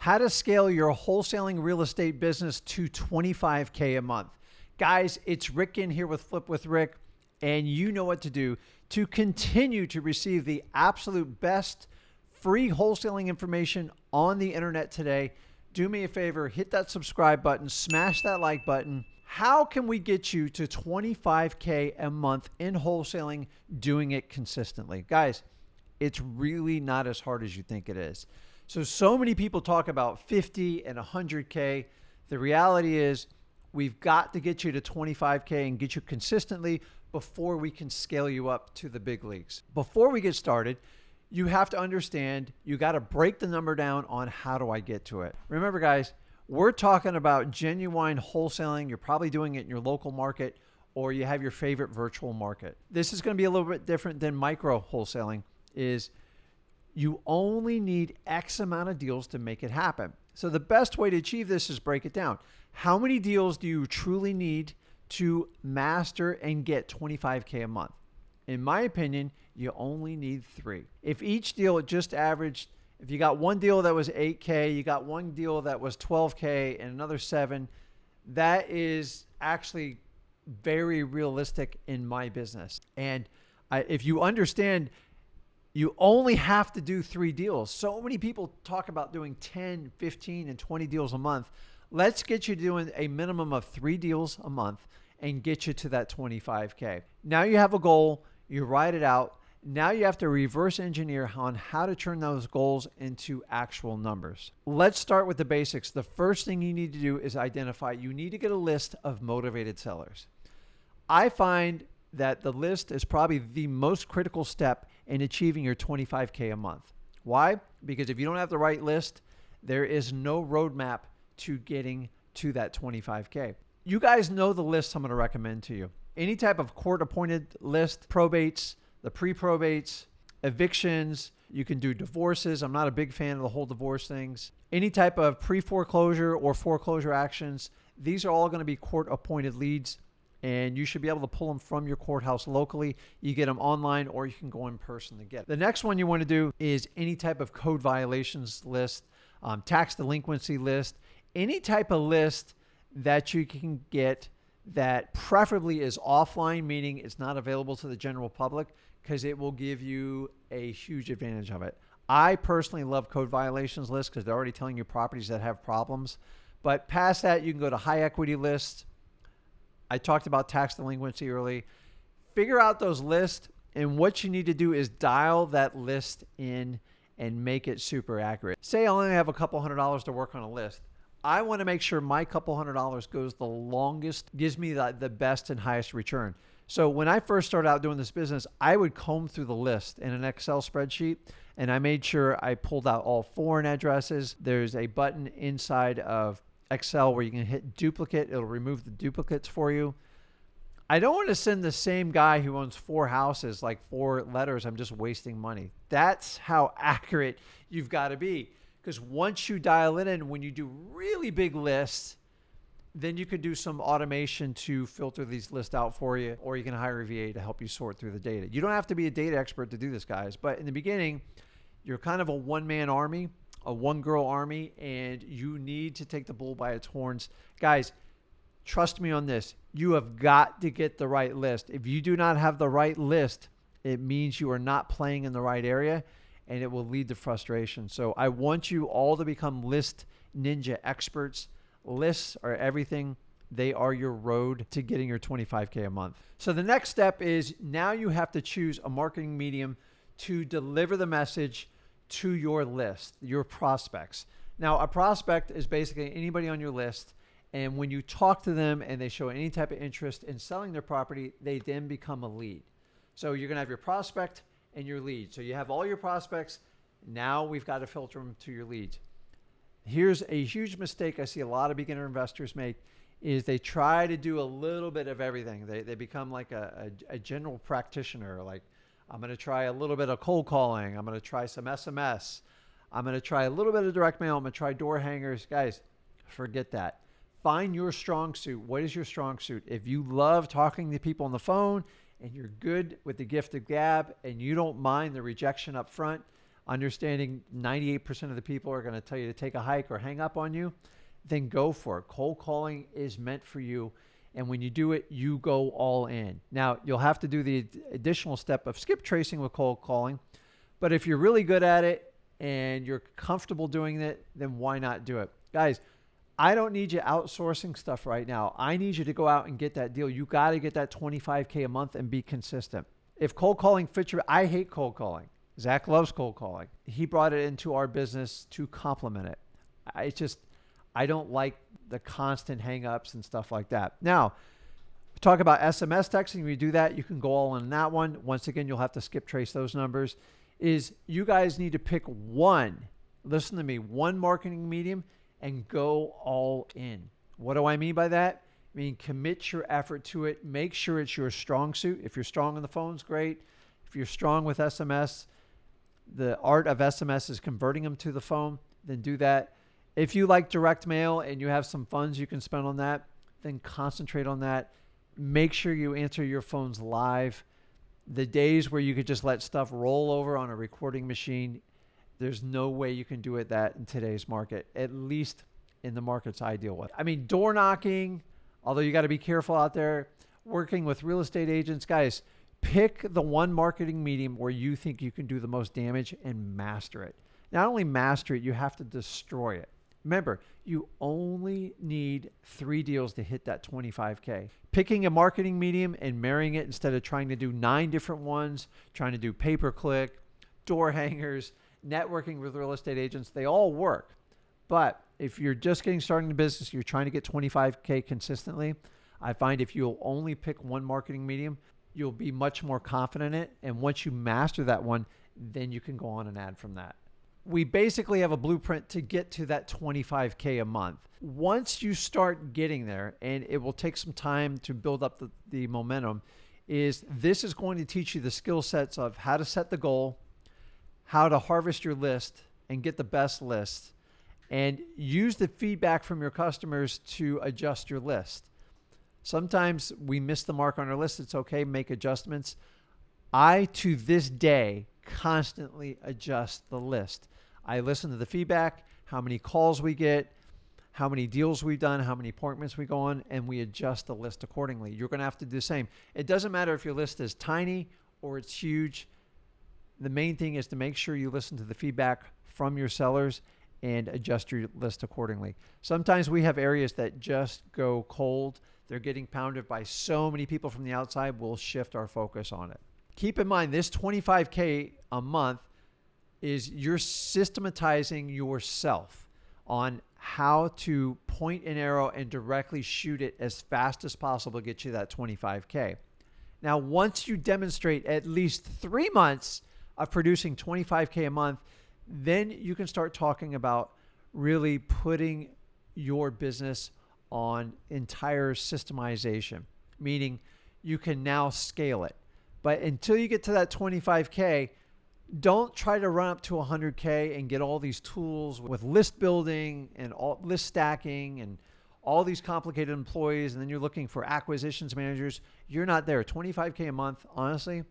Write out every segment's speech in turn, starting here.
How to scale your wholesaling real estate business to $25K a month. Guys, it's Rick Ginn here with Flip with Rick, and you know what to do to continue to receive the absolute best free wholesaling information on the internet today. Do me a favor, hit that subscribe button, smash that like button. How can we get you to $25K a month in wholesaling doing it consistently? Guys, it's really not as hard as you think it is. So many people talk about 50 and 100K. The reality is we've got to get you to 25K and get you consistently before we can scale you up to the big leagues. Before we get started, you have to understand, you got to break the number down on how do I get to it. Remember guys, we're talking about genuine wholesaling. You're probably doing it in your local market or you have your favorite virtual market. This is going to be a little bit different than micro wholesaling. Is you only need X amount of deals to make it happen. So the best way to achieve this is break it down. How many deals do you truly need to master and get 25K a month? In my opinion, you only need 3. If each deal just averaged, if you got one deal that was 8K, you got one deal that was 12K and another 7, that is actually very realistic in my business. And if you understand, you only have to do 3 deals. So many people talk about doing 10, 15, and 20 deals a month. Let's get you doing a minimum of 3 deals a month and get you to that 25K. Now you have a goal, you write it out. Now you have to reverse engineer on how to turn those goals into actual numbers. Let's start with the basics. The first thing you need to do is identify, you need to get a list of motivated sellers. I find that the list is probably the most critical step in achieving your 25K a month. Why? Because if you don't have the right list, there is no roadmap to getting to that 25K. You guys know the list I'm going to recommend to you. Any type of court-appointed list, probates, the pre-probates, evictions, you can do divorces. I'm not a big fan of the whole divorce things. Any type of pre-foreclosure or foreclosure actions, these are all going to be court-appointed leads. And you should be able to pull them from your courthouse locally. You get them online or you can go in person to get them. The next one you want to do is any type of code violations list, tax delinquency list, any type of list that you can get that preferably is offline, meaning it's not available to the general public, because it will give you a huge advantage of it. I personally love code violations lists because they're already telling you properties that have problems. But past that, you can go to high equity lists. I talked about tax delinquency early. Figure out those lists, and what you need to do is dial that list in and make it super accurate. Say I only have a couple $100 to work on a list. I want to make sure my couple $100 goes the longest, gives me the best and highest return. So when I first started out doing this business, I would comb through the list in an Excel spreadsheet, and I made sure I pulled out all foreign addresses. There's a button inside of Excel where you can hit duplicate. It'll remove the duplicates for you. I don't want to send the same guy who owns 4 houses like 4 letters. I'm just wasting money. That's how accurate you've got to be. Because once you dial it in, when you do really big lists, then you can do some automation to filter these lists out for you, or you can hire a VA to help you sort through the data. You don't have to be a data expert to do this, guys. But in the beginning, you're kind of a one-man army, a one-girl army, and you need to take the bull by its horns. Guys, trust me on this. You have got to get the right list. If you do not have the right list, it means you are not playing in the right area, and it will lead to frustration. So I want you all to become list ninja experts. Lists are everything. They are your road to getting your 25K a month. So the next step is now you have to choose a marketing medium to deliver the message to your list, your prospects. Now, a prospect is basically anybody on your list, and when you talk to them and they show any type of interest in selling their property, they then become a lead. So you're going to have your prospect and your lead. So you have all your prospects. Now we've got to filter them to your leads. Here's a huge mistake I see a lot of beginner investors make is they try to do a little bit of everything. They become like a general practitioner. Like, I'm going to try a little bit of cold calling. I'm going to try some SMS. I'm going to try a little bit of direct mail. I'm going to try door hangers. Guys, forget that. Find your strong suit. What is your strong suit? If you love talking to people on the phone and you're good with the gift of gab and you don't mind the rejection up front, understanding 98% of the people are going to tell you to take a hike or hang up on you, then go for it. Cold calling is meant for you. And when you do it, you go all in. Now, you'll have to do the additional step of skip tracing with cold calling. But if you're really good at it and you're comfortable doing it, then why not do it? Guys, I don't need you outsourcing stuff right now. I need you to go out and get that deal. You got to get that $25K a month and be consistent. If cold calling fits your, I hate cold calling. Zach loves cold calling. He brought it into our business to complement it. I don't like the constant hang-ups and stuff like that. Now, talk about SMS texting. When you do that, you can go all in that one. Once again, you'll have to skip trace those numbers. Is you guys need to pick one, listen to me, one marketing medium and go all in. What do I mean by that? I mean, commit your effort to it. Make sure it's your strong suit. If you're strong on the phones, great. If you're strong with SMS, the art of SMS is converting them to the phone, then do that. If you like direct mail and you have some funds you can spend on that, then concentrate on that. Make sure you answer your phones live. The days where you could just let stuff roll over on a recording machine, there's no way you can do it that in today's market, at least in the markets I deal with. I mean, door knocking, although you got to be careful out there, working with real estate agents, guys, pick the one marketing medium where you think you can do the most damage and master it. Not only master it, you have to destroy it. Remember, you only need 3 deals to hit that $25K. Picking a marketing medium and marrying it instead of trying to do 9 different ones, trying to do pay-per-click, door hangers, networking with real estate agents, they all work. But if you're just getting started in the business, you're trying to get $25K consistently, I find if you'll only pick one marketing medium, you'll be much more confident in it. And once you master that one, then you can go on and add from that. We basically have a blueprint to get to that $25K a month. Once you start getting there, and it will take some time to build up the momentum, this is going to teach you the skill sets of how to set the goal, how to harvest your list and get the best list, and use the feedback from your customers to adjust your list. Sometimes we miss the mark on our list. It's okay, make adjustments. I, to this day, constantly adjust the list. I listen to the feedback, how many calls we get, how many deals we've done, how many appointments we go on, and we adjust the list accordingly. You're going to have to do the same. It doesn't matter if your list is tiny or it's huge. The main thing is to make sure you listen to the feedback from your sellers and adjust your list accordingly. Sometimes we have areas that just go cold. They're getting pounded by so many people from the outside. We'll shift our focus on it. Keep in mind, this $25K a month is you're systematizing yourself on how to point an arrow and directly shoot it as fast as possible to get you that $25K. Now, once you demonstrate at least 3 months of producing $25K a month, then you can start talking about really putting your business on entire systemization, meaning you can now scale it. But until you get to that $25K, don't try to run up to $100K and get all these tools with list building and all list stacking and all these complicated employees. And then you're looking for acquisitions managers. You're not there. $25K a month, honestly,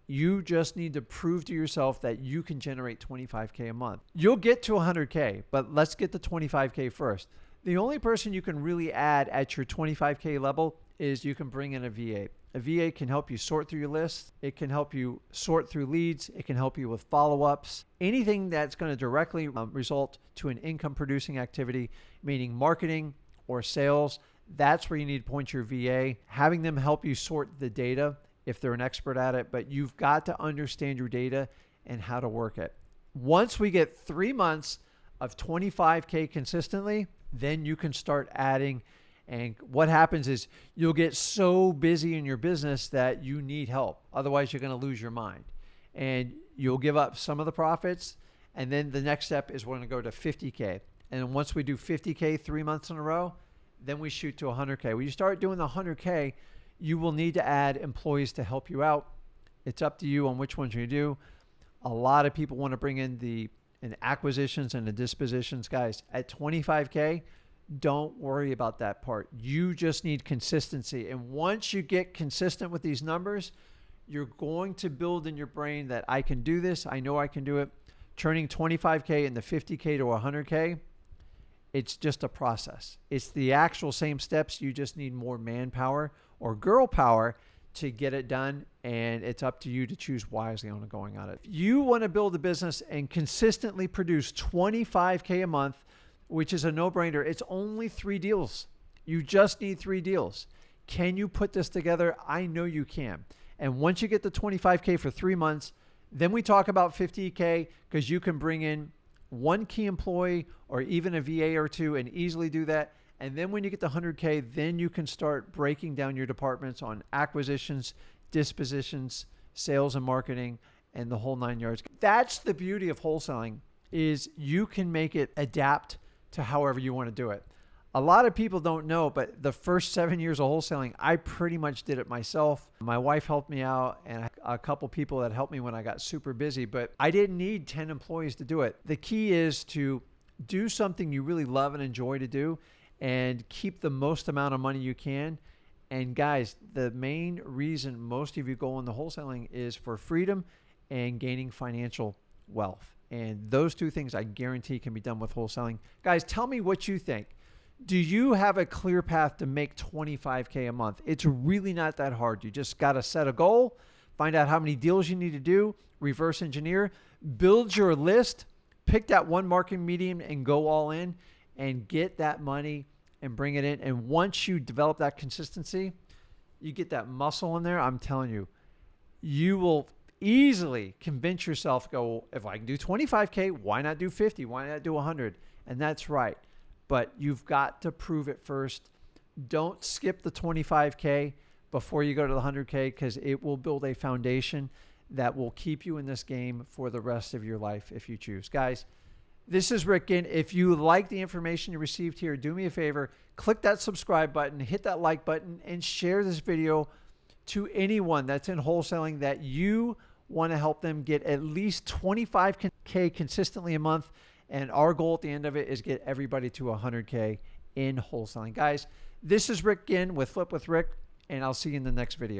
you just need to prove to yourself that you can generate $25K a month. You'll get to $100K, but let's get the $25K first. The only person you can really add at your $25K level is you can bring in a VA. A VA can help you sort through your list. It can help you sort through leads. It can help you with follow-ups. Anything that's going to directly result to an income-producing activity, meaning marketing or sales, that's where you need to point your VA, having them help you sort the data if they're an expert at it. But you've got to understand your data and how to work it. Once we get 3 months of $25K consistently, then you can start adding. And what happens is you'll get so busy in your business that you need help. Otherwise, you're going to lose your mind. And you'll give up some of the profits. And then the next step is we're going to go to 50K. And once we do 50K 3 months in a row, then we shoot to 100K. When you start doing the 100K, you will need to add employees to help you out. It's up to you on which ones you do. A lot of people want to bring in the acquisitions and the dispositions. Guys, at 25K, don't worry about that part. You just need consistency. And once you get consistent with these numbers, you're going to build in your brain that I can do this. I know I can do it. turning 25K into 50K to 100K, it's just a process. It's the actual same steps. You just need more manpower or girl power to get it done. And it's up to you to choose wisely on going on it. If you want to build a business and consistently produce 25K a month, which is a no-brainer, it's only 3 deals. You just need 3 deals. Can you put this together? I know you can. And once you get the 25K for 3 months, then we talk about 50K, because you can bring in 1 key employee or even a VA or 2 and easily do that. And then when you get to 100K, then you can start breaking down your departments on acquisitions, dispositions, sales and marketing, and the whole 9 yards. That's the beauty of wholesaling, is you can make it adapt to however you want to do it. A lot of people don't know, but the first 7 years of wholesaling, I pretty much did it myself. My wife helped me out, and a couple people that helped me when I got super busy, but I didn't need 10 employees to do it. The key is to do something you really love and enjoy to do, and keep the most amount of money you can. And guys, the main reason most of you go into wholesaling is for freedom and gaining financial wealth. And those 2 things I guarantee can be done with wholesaling. Guys, tell me what you think. Do you have a clear path to make 25K a month? It's really not that hard. You just got to set a goal, find out how many deals you need to do, reverse engineer, build your list, pick that one marketing medium and go all in and get that money and bring it in. And once you develop that consistency, you get that muscle in there. I'm telling you, you will easily convince yourself, go, if I can do 25K, why not do 50? Why not do 100? And that's right. But you've got to prove it first. Don't skip the 25K before you go to the 100K, because it will build a foundation that will keep you in this game for the rest of your life if you choose. Guys, this is Rick Ginn. If you like the information you received here, do me a favor, click that subscribe button, hit that like button, and share this video to anyone that's in wholesaling that you want to help them get at least 25K consistently a month. And our goal at the end of it is get everybody to 100K in wholesaling. Guys, this is Rick Ginn with Flip with Rick, and I'll see you in the next video.